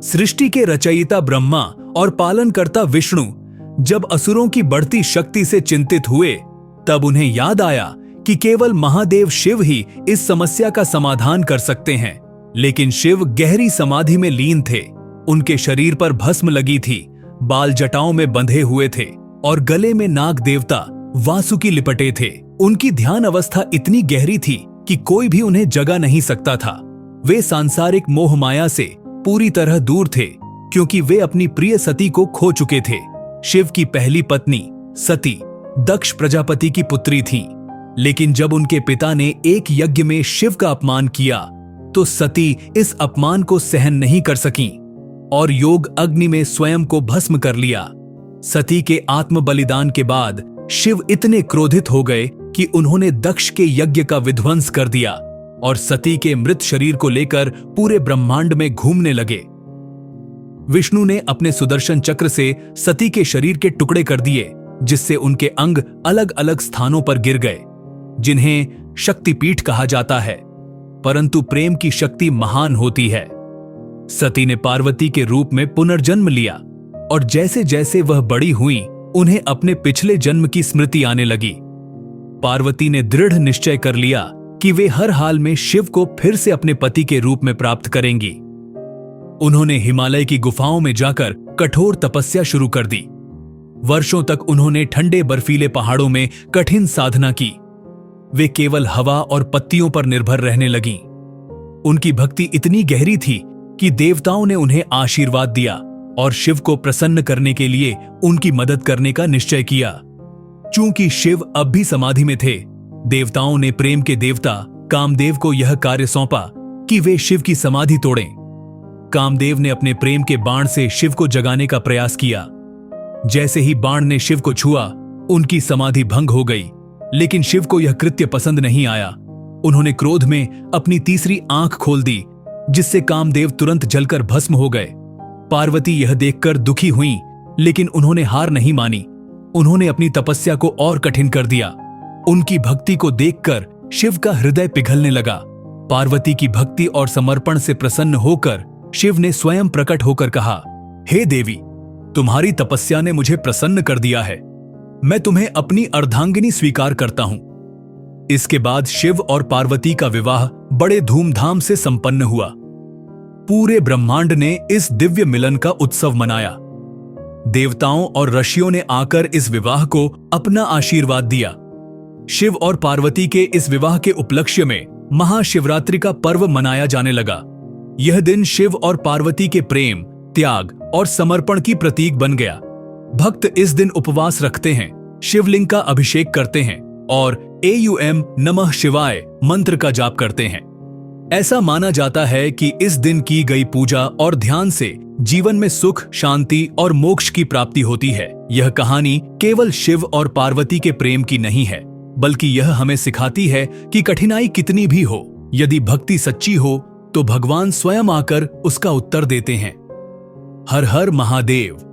सृष्टि के रचयिता ब्रह्मा और पालनकर्ता विष्णु जब असुरों की बढ़ती शक्ति से चिंतित हुए, तब उन्हें याद आया कि केवल महादेव शिव ही इस समस्या का समाधान कर सकते हैं। लेकिन शिव गहरी समाधि में लीन थे। उनके शरीर पर भस्म लगी थी, बाल जटाओं में बंधे हुए थे और गले में नाग देवता वासुकी लिपटे थे। उनकी ध्यान अवस्था इतनी गहरी थी कि कोई भी उन्हें जगा नहीं सकता था। वे सांसारिक मोह माया से पूरी तरह दूर थे, क्योंकि वे अपनी प्रिय सती को खो चुके थे। शिव की पहली पत्नी सती दक्ष प्रजापति की पुत्री थी, लेकिन जब उनके पिता ने एक यज्ञ में शिव का अपमान किया तो सती इस अपमान को सहन नहीं कर सकीं और योग अग्नि में स्वयं को भस्म कर लिया। सती के आत्म बलिदान के बाद शिव इतने क्रोधित हो गए कि उन्होंने दक्ष के यज्ञ का विध्वंस कर दिया और सती के मृत शरीर को लेकर पूरे ब्रह्मांड में घूमने लगे। विष्णु ने अपने सुदर्शन चक्र से सती के शरीर के टुकड़े कर दिए, जिससे उनके अंग अलग अलग स्थानों पर गिर गए, जिन्हें शक्तिपीठ कहा जाता है। परंतु प्रेम की शक्ति महान होती है। सती ने पार्वती के रूप में पुनर्जन्म लिया और जैसे जैसे वह बड़ी हुई, उन्हें अपने पिछले जन्म की स्मृति आने लगी। पार्वती ने दृढ़ निश्चय कर लिया कि वे हर हाल में शिव को फिर से अपने पति के रूप में प्राप्त करेंगी। उन्होंने हिमालय की गुफाओं में जाकर कठोर तपस्या शुरू कर दी। वर्षों तक उन्होंने ठंडे बर्फीले पहाड़ों में कठिन साधना की। वे केवल हवा और पत्तियों पर निर्भर रहने लगीं। उनकी भक्ति इतनी गहरी थी कि देवताओं ने उन्हें आशीर्वाद दिया और शिव को प्रसन्न करने के लिए उनकी मदद करने का निश्चय किया। चूंकि शिव अब भी समाधि में थे, देवताओं ने प्रेम के देवता कामदेव को यह कार्य सौंपा कि वे शिव की समाधि तोड़ें। कामदेव ने अपने प्रेम के बाण से शिव को जगाने का प्रयास किया। जैसे ही बाण ने शिव को छुआ, उनकी समाधि भंग हो गई। लेकिन शिव को यह कृत्य पसंद नहीं आया। उन्होंने क्रोध में अपनी तीसरी आंख खोल दी, जिससे कामदेव तुरंत जलकर भस्म हो गए। पार्वती यह देखकर दुखी हुईं, लेकिन उन्होंने हार नहीं मानी। उन्होंने अपनी तपस्या को और कठिन कर दिया। उनकी भक्ति को देखकर शिव का हृदय पिघलने लगा। पार्वती की भक्ति और समर्पण से प्रसन्न होकर शिव ने स्वयं प्रकट होकर कहा, हे देवी, तुम्हारी तपस्या ने मुझे प्रसन्न कर दिया है। मैं तुम्हें अपनी अर्धांगिनी स्वीकार करता हूं। इसके बाद शिव और पार्वती का विवाह बड़े धूमधाम से संपन्न हुआ। पूरे ब्रह्मांड ने इस दिव्य मिलन का उत्सव मनाया। देवताओं और ऋषियों ने आकर इस विवाह को अपना आशीर्वाद दिया। शिव और पार्वती के इस विवाह के उपलक्ष्य में महाशिवरात्रि का पर्व मनाया जाने लगा। यह दिन शिव और पार्वती के प्रेम, त्याग और समर्पण की प्रतीक बन गया। भक्त इस दिन उपवास रखते हैं, शिवलिंग का अभिषेक करते हैं और एयूएम नमः शिवाय मंत्र का जाप करते हैं। ऐसा माना जाता है कि इस दिन की गई पूजा और ध्यान से जीवन में सुख, शांति और मोक्ष की प्राप्ति होती है। यह कहानी केवल शिव और पार्वती के प्रेम की नहीं है, बल्कि यह हमें सिखाती है कि कठिनाई कितनी भी हो, यदि भक्ति सच्ची हो तो भगवान स्वयं आकर उसका उत्तर देते हैं। हर हर महादेव।